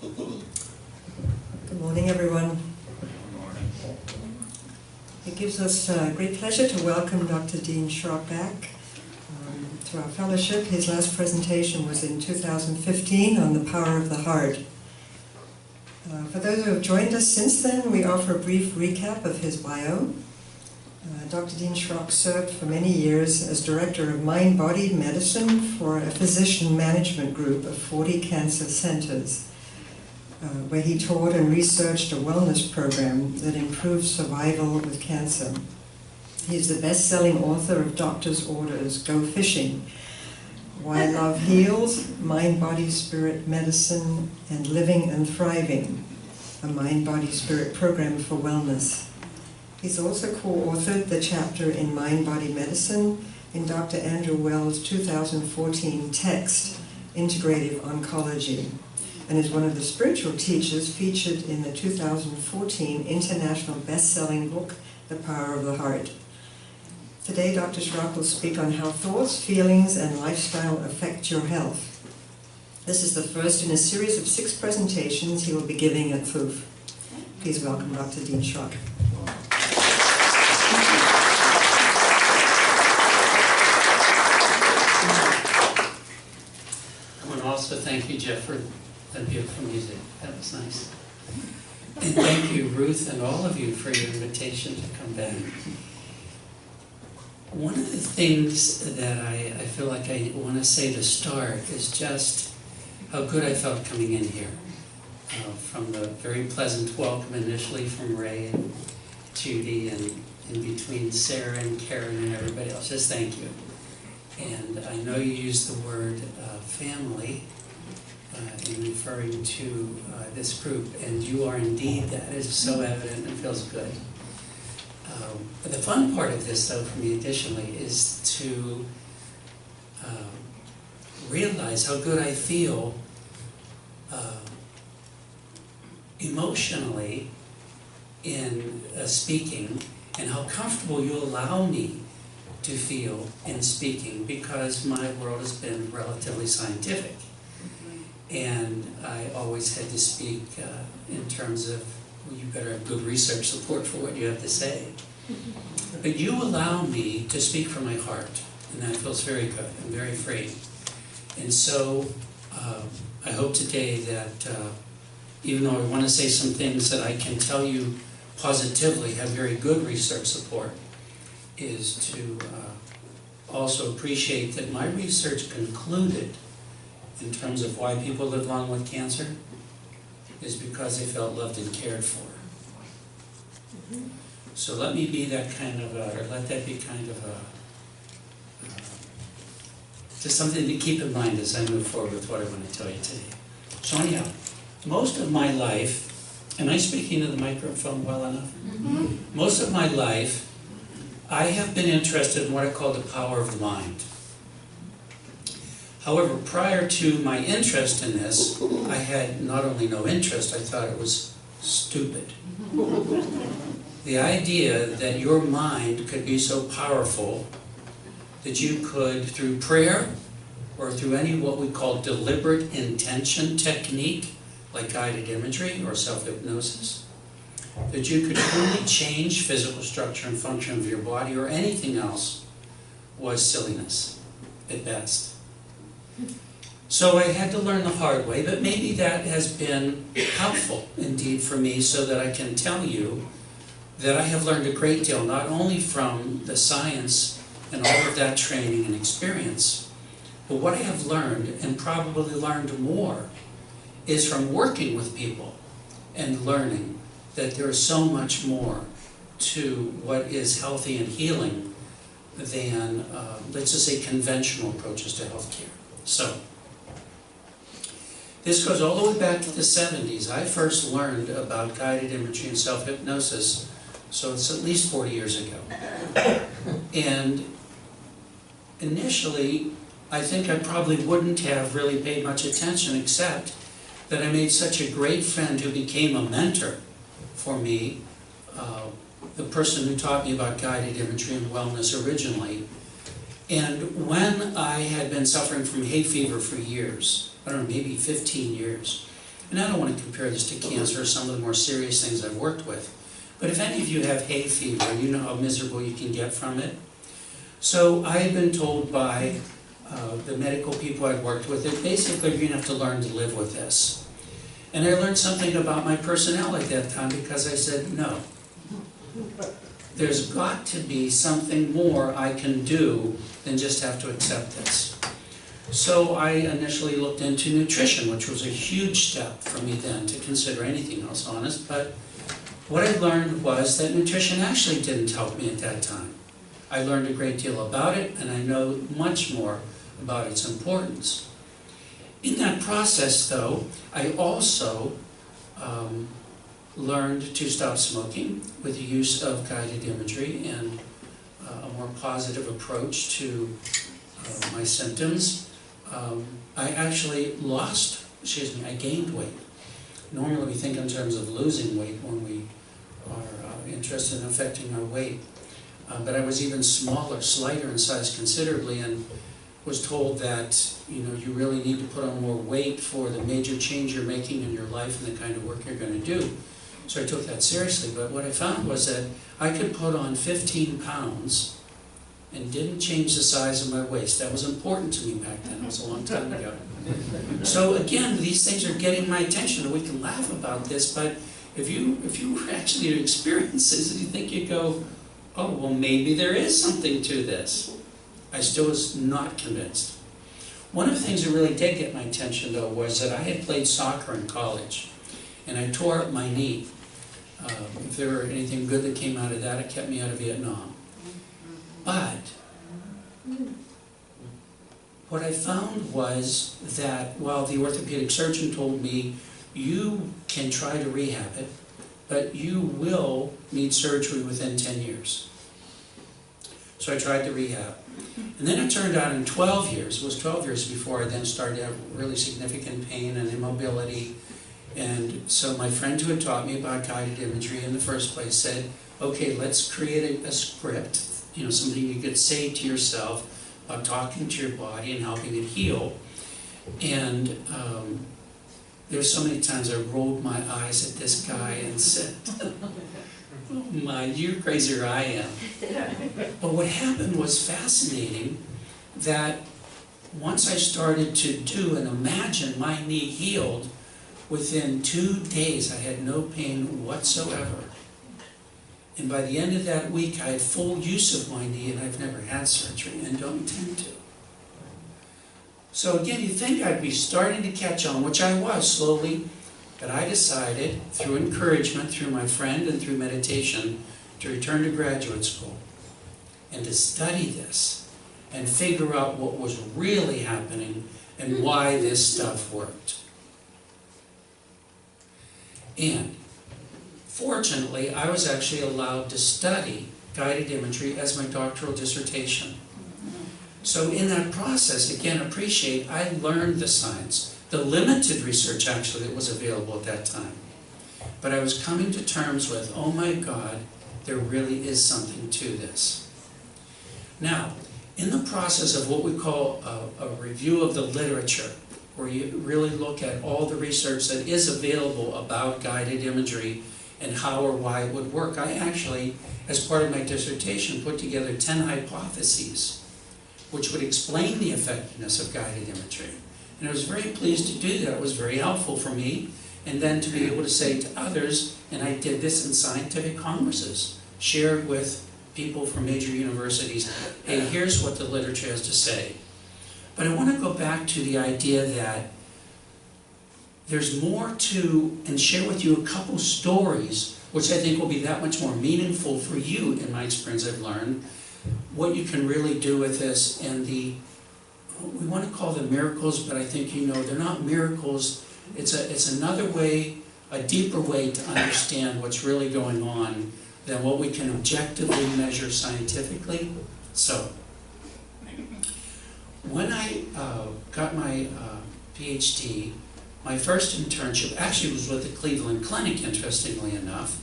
Good morning, everyone. Good morning. It gives us great pleasure to welcome Dr. Dean Shrock back to our fellowship. His last presentation was in 2015 on the power of the heart. For those who have joined us since then, we offer a brief recap of his bio. Dr. Dean Shrock served for many years as Director of Mind-Body Medicine for a physician management group of 40 cancer centers, where he taught and researched a wellness program that improved survival with cancer. He is the best-selling author of Doctor's Orders, Go Fishing, Why Love Heals, Mind, Body, Spirit Medicine, and Living and Thriving, a Mind, Body, Spirit program for wellness. He's also co-authored the chapter in Mind, Body Medicine in Dr. Andrew Wells' 2014 text, Integrative Oncology, and is one of the spiritual teachers featured in the 2014 international best-selling book, The Power of the Heart. Today, Dr. Shrock will speak on how thoughts, feelings, and lifestyle affect your health. This is the first in a series of 6 presentations he will be giving at FOOF. Please welcome Dr. Dean Shrock. I want to also thank you, Jeff, for that beautiful music. That was nice. And thank you, Ruth, and all of you for your invitation to come back. One of the things that I feel like I want to say to start is just how good I felt coming in here. From the very pleasant welcome initially from Ray and Judy, and in between Sarah and Karen and everybody else. Just thank you. And I know you used the word family in referring to this group, and you are indeed. That is so evident and feels good. But the fun part of this, though, for me additionally, is to realize how good I feel emotionally in speaking, and how comfortable you allow me to feel in speaking, because my world has been relatively scientific. And I always had to speak in terms of, well, you better have good research support for what you have to say. But you allow me to speak from my heart, and that feels very good and very free. And so I hope today that even though I want to say some things that I can tell you positively have very good research support, is to also appreciate that my research concluded in terms of why people live long with cancer is because they felt loved and cared for. So let me be that kind of or let that be kind of just something to keep in mind as I move forward with what I want to tell you today. So anyhow, most of my life, am I speaking to the microphone well enough? Mm-hmm. Most of my life, I have been interested in what I call the power of the mind. However, prior to my interest in this, I had not only no interest, I thought it was stupid. The idea that your mind could be so powerful that you could, through prayer or through any what we call deliberate intention technique, like guided imagery or self-hypnosis, that you could truly change physical structure and function of your body or anything else, was silliness at best. So I had to learn the hard way, but maybe that has been helpful indeed for me, so that I can tell you that I have learned a great deal, not only from the science and all of that training and experience, but what I have learned, and probably learned more, is from working with people and learning that there is so much more to what is healthy and healing than, let's just say, conventional approaches to healthcare. So, this goes all the way back to the 70s. I first learned about guided imagery and self-hypnosis, so it's at least 40 years ago. And initially, I think I probably wouldn't have really paid much attention, except that I made such a great friend who became a mentor for me, the person who taught me about guided imagery and wellness originally. And when I had been suffering from hay fever for years, I don't know, maybe 15 years, And I don't want to compare this to cancer or some of the more serious things I've worked with. But if any of you have hay fever, you know how miserable you can get from it. So I've been told by the medical people I've worked with that basically you're going to have to learn to live with this. And I learned something about my personality at that time because I said, no. There's got to be something more I can do than just have to accept this. So I initially looked into nutrition, which was a huge step for me then to consider anything else, honest. But what I learned was that nutrition actually didn't help me at that time. I learned a great deal about it, and I know much more about its importance. In that process, though, I also learned to stop smoking with the use of guided imagery and a more positive approach to my symptoms. I actually I gained weight. Normally we think in terms of losing weight when we are interested in affecting our weight. But I was even slighter in size considerably, and was told that, you know, you really need to put on more weight for the major change you're making in your life and the kind of work you're going to do. So I took that seriously, but what I found was that I could put on 15 pounds and didn't change the size of my waist. That was important to me back then. It was a long time ago. So again, these things are getting my attention, and we can laugh about this, but if you actually experience this, you think, you go, oh, well, maybe there is something to this. I still was not convinced. One of the things that really did get my attention, though, was that I had played soccer in college, and I tore up my knee. If there were anything good that came out of that, it kept me out of Vietnam. But what I found was that while the orthopedic surgeon told me, you can try to rehab it, but you will need surgery within 10 years. So I tried the rehab. And then it turned out in 12 years, it was 12 years before I then started to have really significant pain and immobility. And so my friend who had taught me about guided imagery in the first place said, okay, let's create a script, you know, something you could say to yourself about talking to your body and helping it heal. And there's so many times I rolled my eyes at this guy and said, oh my, you're crazier I am. But what happened was fascinating, that once I started to do and imagine my knee healed, within 2 days I had no pain whatsoever. And by the end of that week I had full use of my knee, and I've never had surgery and don't intend to. So again, you think I'd be starting to catch on, which I was slowly, but I decided, through encouragement, through my friend and through meditation, to return to graduate school and to study this and figure out what was really happening and why this stuff worked. And fortunately, I was actually allowed to study guided imagery as my doctoral dissertation. So in that process, again, appreciate, I learned the science, the limited research actually that was available at that time. But I was coming to terms with, oh my God, there really is something to this. Now, in the process of what we call a review of the literature, where you really look at all the research that is available about guided imagery and how or why it would work, I actually, as part of my dissertation, put together 10 hypotheses which would explain the effectiveness of guided imagery. And I was very pleased to do that. It was very helpful for me. And then to be able to say to others, and I did this in scientific congresses, shared with people from major universities, hey, here's what the literature has to say. But I want to go back to the idea that there's more to, and share with you a couple stories, which I think will be that much more meaningful for you, in my experience I've learned, what you can really do with this, and we want to call them miracles, but I think, you know, they're not miracles. It's another way, a deeper way to understand what's really going on than what we can objectively measure scientifically. So, when I got my PhD, my first internship actually was with the Cleveland Clinic, interestingly enough,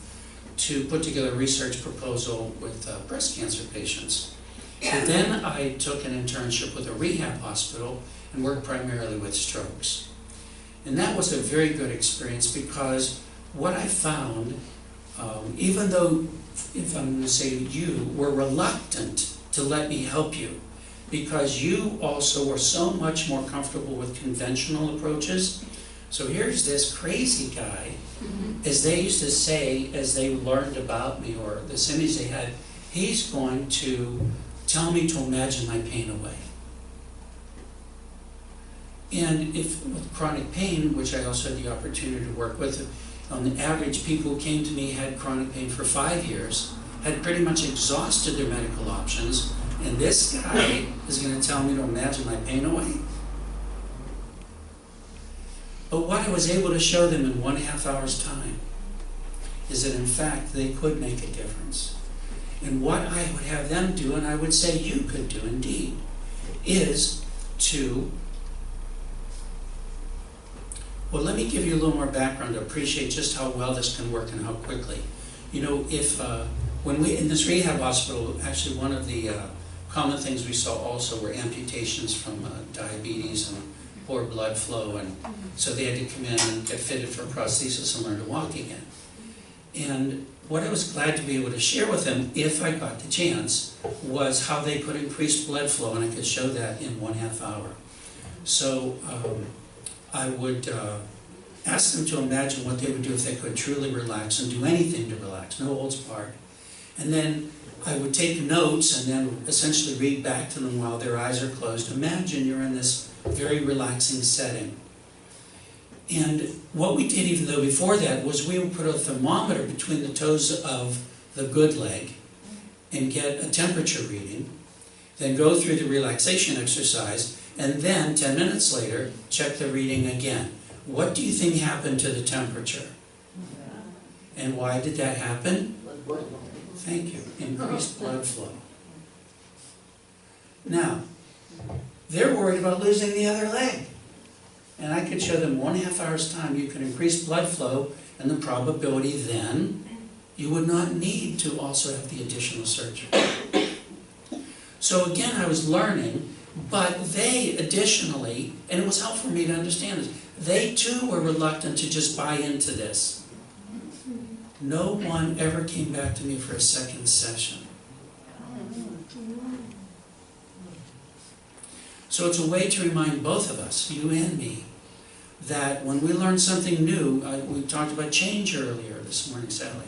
to put together a research proposal with breast cancer patients. And then I took an internship with a rehab hospital and worked primarily with strokes. And that was a very good experience, because what I found, even though, if I'm going to say you, were reluctant to let me help you, because you also were so much more comfortable with conventional approaches. So here's this crazy guy, as they used to say, as they learned about me, or this image they had, he's going to tell me to imagine my pain away. And if with chronic pain, which I also had the opportunity to work with, on the average, people who came to me had chronic pain for 5 years, had pretty much exhausted their medical options, and this guy is going to tell me to imagine my pain away. But what I was able to show them in 1.5 hours' time is that in fact they could make a difference. And what I would have them do, and I would say you could do indeed, is to, well, let me give you a little more background to appreciate just how well this can work and how quickly. You know, if when we, in this rehab hospital, actually one of the common things we saw also were amputations from diabetes and poor blood flow, and so they had to come in and get fitted for prosthesis and learn to walk again. And what I was glad to be able to share with them, if I got the chance, was how they could increase blood flow, and I could show that in 1.5 hour. So I would ask them to imagine what they would do if they could truly relax and do anything to relax, no holds barred. And then I would take notes and then essentially read back to them while their eyes are closed. Imagine you're in this very relaxing setting. And what we did, even though before that, was we would put a thermometer between the toes of the good leg and get a temperature reading, then go through the relaxation exercise, and then 10 minutes later, check the reading again. What do you think happened to the temperature? And why did that happen? Thank you. Increased blood flow. Now, they're worried about losing the other leg. And I could show them 1.5 hours time you can increase blood flow, and the probability then you would not need to also have the additional surgery. So again, I was learning, but they additionally, and it was helpful for me to understand this, they too were reluctant to just buy into this. No one ever came back to me for a second session. So it's a way to remind both of us, you and me, that when we learn something new, we talked about change earlier this morning, Sally,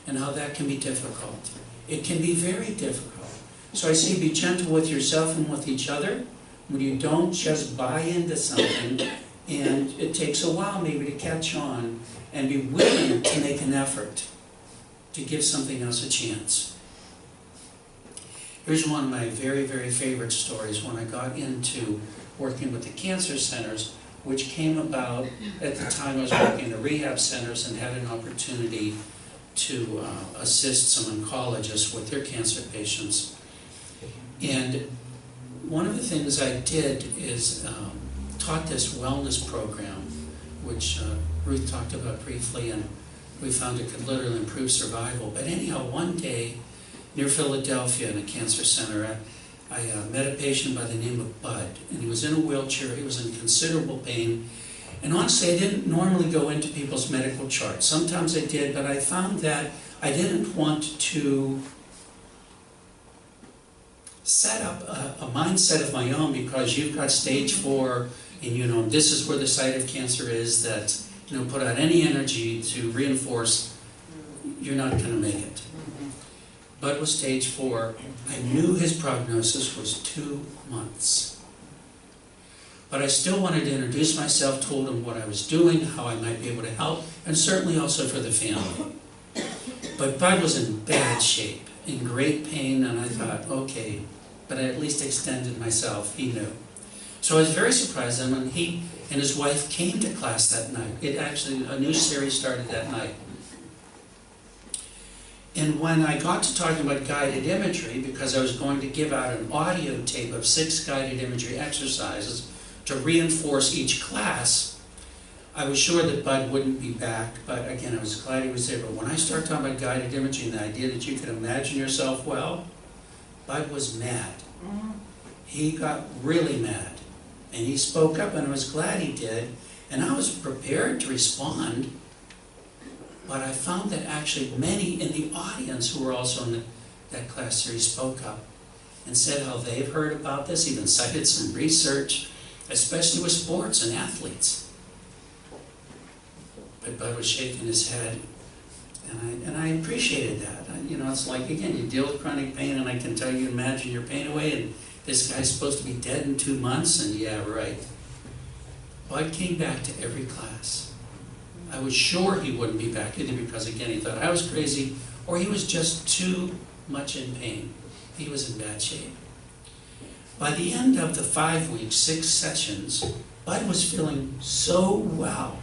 and how that can be difficult. It can be very difficult. So I say be gentle with yourself and with each other when you don't just buy into something, and it takes a while maybe to catch on and be willing to make an effort to give something else a chance. Here's one of my very, very favorite stories when I got into working with the cancer centers, which came about at the time I was working in the rehab centers and had an opportunity to assist some oncologists with their cancer patients. And one of the things I did is taught this wellness program, which Ruth talked about briefly, and we found it could literally improve survival. But anyhow, one day near Philadelphia in a cancer center, I met a patient by the name of Bud, and he was in a wheelchair. He was in considerable pain. And honestly, I didn't normally go into people's medical charts. Sometimes I did, but I found that I didn't want to set up a mindset of my own, because you've got stage 4, and you know this is where the site of cancer is, that put out any energy to reinforce you're not going to make it. Bud was stage 4. I knew his prognosis was 2 months. But I still wanted to introduce myself, told him what I was doing, how I might be able to help, and certainly also for the family. But Bud was in bad shape, in great pain, and I thought, okay, but I at least extended myself, he knew. So I was very surprised then when he and his wife came to class that night. It actually, a new series started that night. And when I got to talking about guided imagery, because I was going to give out an audio tape of 6 guided imagery exercises to reinforce each class, I was sure that Bud wouldn't be back, but again, I was glad he was there. But when I started talking about guided imagery and the idea that you could imagine yourself well, Bud was mad. He got really mad. And he spoke up, and I was glad he did. And I was prepared to respond, but I found that actually many in the audience who were also in that class series spoke up and said how they've heard about this, even cited some research, especially with sports and athletes. But Bud was shaking his head, and I appreciated that. It's like, again, you deal with chronic pain, and I can tell you, imagine your pain away, and this guy's supposed to be dead in 2 months, and yeah, right. Bud came back to every class. I was sure he wouldn't be back, either because, again, he thought I was crazy, or he was just too much in pain. He was in bad shape. By the end of the 5 weeks, 6 sessions, Bud was feeling so well.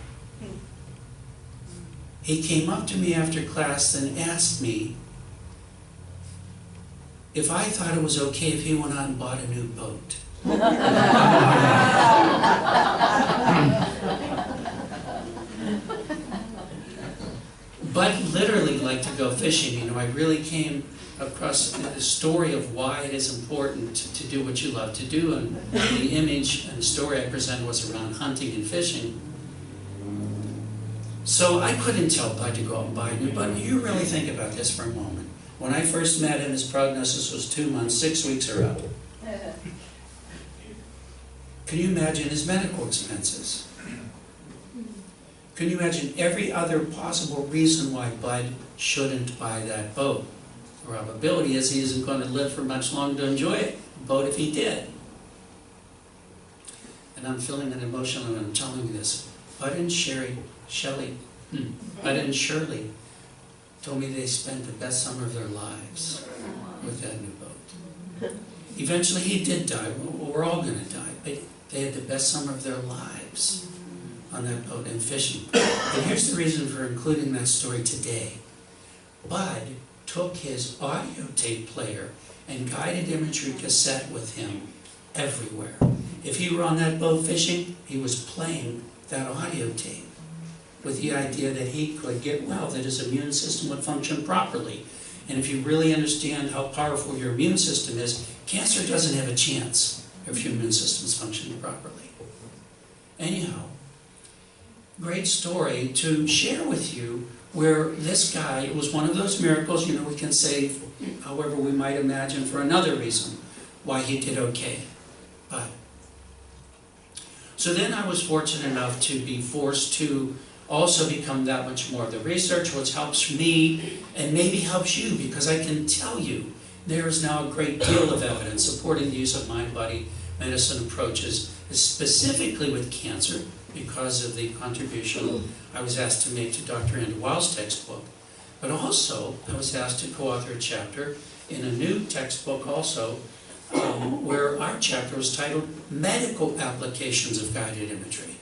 He came up to me after class and asked me if I thought it was okay if he went out and bought a new boat. Bud literally liked to go fishing. I really came across the story of why it is important to do what you love to do, and the image and the story I presented was around hunting and fishing. So I couldn't tell Bud to go out and buy a new boat. You really think about this for a moment. When I first met him, his prognosis was 2 months, 6 weeks are up. Can you imagine his medical expenses? Can you imagine every other possible reason why Bud shouldn't buy that boat? The probability is he isn't going to live for much longer to enjoy it, boat if he did. And I'm feeling an emotion when I'm telling you this. Bud and Shirley told me they spent the best summer of their lives with that new boat. Eventually he did die. We're all going to die. But they had the best summer of their lives on that boat and fishing. And here's the reason for including that story today. Bud took his audio tape player and guided imagery cassette with him everywhere. If he were on that boat fishing, he was playing that audio tape with the idea that he could get well, that his immune system would function properly. And if you really understand how powerful your immune system is, cancer doesn't have a chance if your immune system is functioning properly. Anyhow, great story to share with you where this guy, it was one of those miracles, we can say, however we might imagine for another reason, why he did okay. But so then I was fortunate enough to be forced to also become that much more of the research, which helps me and maybe helps you, because I can tell you there is now a great deal of evidence supporting the use of mind-body medicine approaches, specifically with cancer, because of the contribution I was asked to make to Dr. Andy Weil's textbook. But also, I was asked to co-author a chapter in a new textbook also, where our chapter was titled Medical Applications of Guided Imagery.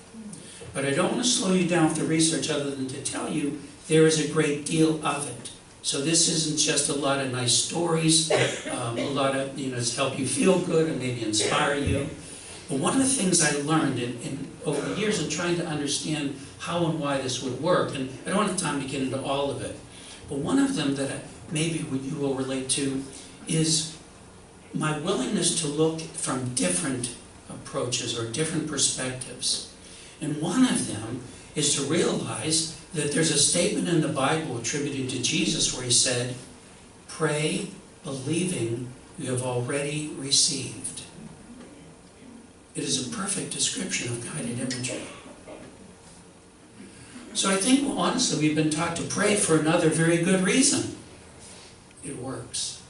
But I don't want to slow you down with the research other than to tell you there is a great deal of it. So this isn't just a lot of nice stories, a lot of, to help you feel good and maybe inspire you. But one of the things I learned over the years of trying to understand how and why this would work, and I don't have time to get into all of it, but one of them that maybe you will relate to is my willingness to look from different approaches or different perspectives. And one of them is to realize that there's a statement in the Bible attributed to Jesus where he said, "Pray, believing you have already received." It is a perfect description of guided imagery. So I think, honestly, we've been taught to pray for another very good reason. It works.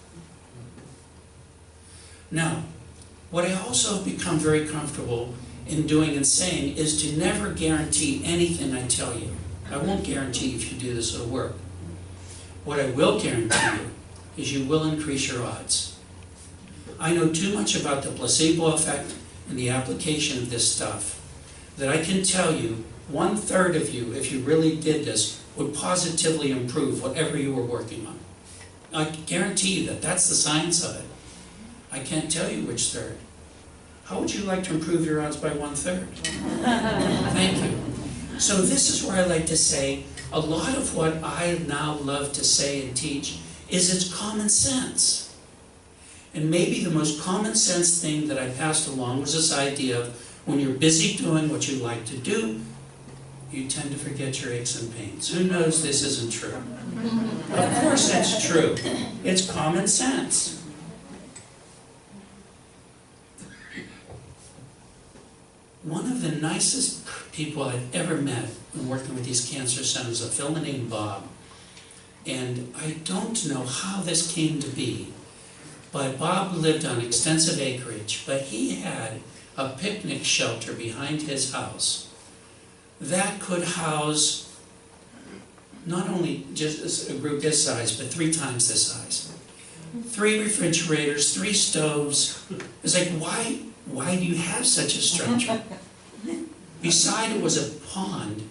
Now, what I also have become very comfortable in doing and saying is to never guarantee anything I tell you. I won't guarantee if you do this it'll work. What I will guarantee you is you will increase your odds. I know too much about the placebo effect and the application of this stuff that I can tell you 1/3 of you, if you really did this, would positively improve whatever you were working on. I guarantee you that. That's the science of it. I can't tell you which third. How would you like to improve your odds by 1/3? Thank you. So this is where I like to say, a lot of what I now love to say and teach is it's common sense. And maybe the most common sense thing that I passed along was this idea of when you're busy doing what you like to do, you tend to forget your aches and pains. Who knows this isn't true? Of course it's true. It's common sense. One of the nicest people I've ever met when working with these cancer centers, a fellow named Bob. And I don't know how this came to be, but Bob lived on extensive acreage, but he had a picnic shelter behind his house that could house not only just a group this size, but 3 times this size. 3 refrigerators, 3 stoves. It's like, why do you have such a structure? Beside it was a pond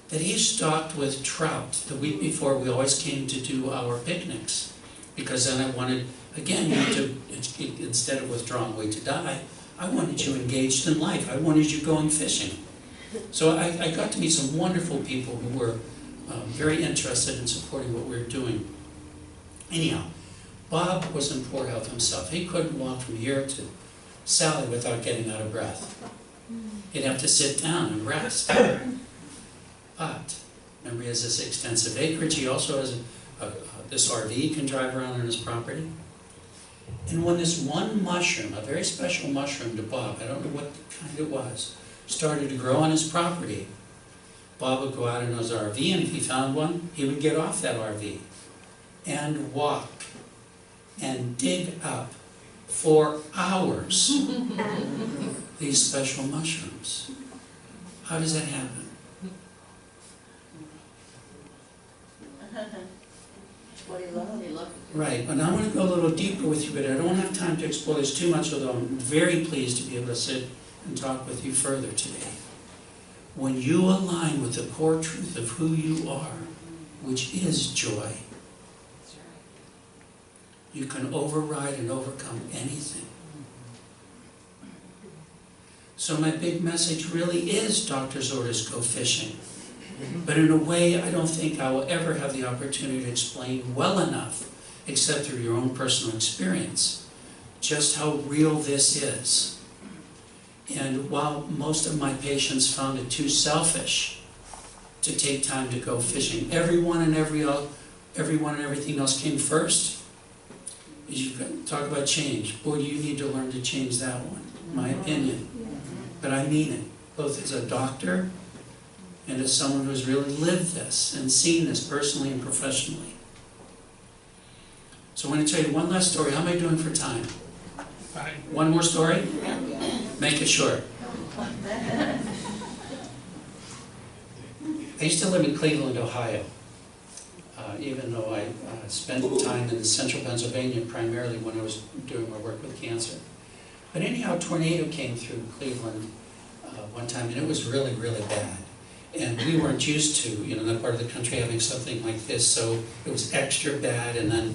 that he stocked with trout. The week before, we always came to do our picnics, because then I wanted, again, you to, instead of withdrawing away to die, I wanted you engaged in life. I wanted you going fishing. So I got to meet some wonderful people who were very interested in supporting what we were doing. Anyhow, Bob was in poor health himself. He couldn't walk from here to Sally without getting out of breath. He'd have to sit down and rest. But, remember, he has this extensive acreage. He also has this RV he can drive around on his property. And when this one mushroom, a very special mushroom to Bob, I don't know what kind it was, started to grow on his property, Bob would go out in his RV, and if he found one, he would get off that RV and walk and dig up for hours these special mushrooms. How does that happen? What he loved. Right, and I want to go a little deeper with you, but I don't have time to explore this too much, although I'm very pleased to be able to sit and talk with you further today. When you align with the core truth of who you are, which is joy, you can override and overcome anything. So my big message really is doctor's orders, go fishing. But in a way I don't think I will ever have the opportunity to explain well enough, except through your own personal experience, just how real this is. And while most of my patients found it too selfish to take time to go fishing, everyone and everything else came first. You talk about change. Boy, do you need to learn to change that one, my opinion. But I mean it, both as a doctor and as someone who's really lived this and seen this personally and professionally. So I'm going to tell you one last story. How am I doing for time? Fine. One more story? Make it short. I used to live in Cleveland, Ohio, even though I spent time in central Pennsylvania primarily when I was doing my work with cancer. But anyhow, a tornado came through Cleveland one time, and it was really, really bad. And we weren't used to, that part of the country having something like this, so it was extra bad. And then,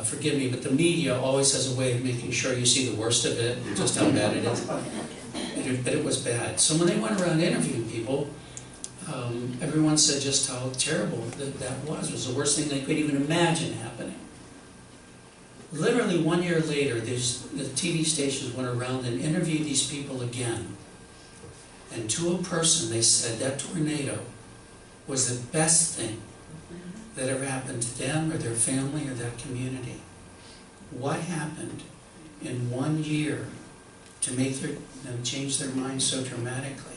forgive me, but the media always has a way of making sure you see the worst of it, just how bad it is. But it was bad. So when they went around interviewing people, everyone said just how terrible that was. It was the worst thing they could even imagine happening. Literally 1 year later, the TV stations went around and interviewed these people again. And to a person, they said that tornado was the best thing that ever happened to them or their family or that community. What happened in 1 year to make them change their minds so dramatically?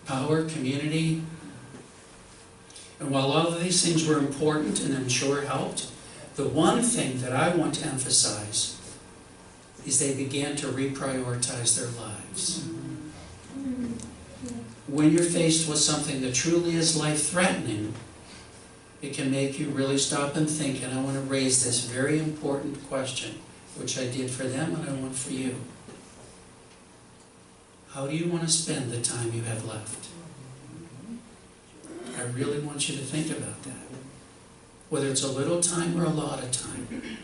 Power, community. And while all of these things were important and I'm sure helped, the one thing that I want to emphasize is they began to reprioritize their lives. When you're faced with something that truly is life-threatening, it can make you really stop and think, and I want to raise this very important question, which I did for them and I want for you. How do you want to spend the time you have left? I really want you to think about that. Whether it's a little time or a lot of time.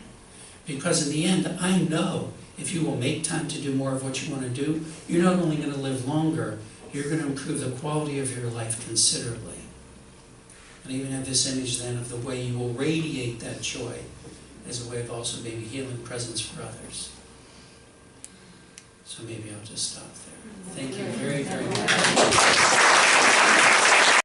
Because in the end, I know if you will make time to do more of what you want to do, you're not only going to live longer, you're going to improve the quality of your life considerably. And I even have this image then of the way you will radiate that joy as a way of also being a healing presence for others. So maybe I'll just stop there. Thank you.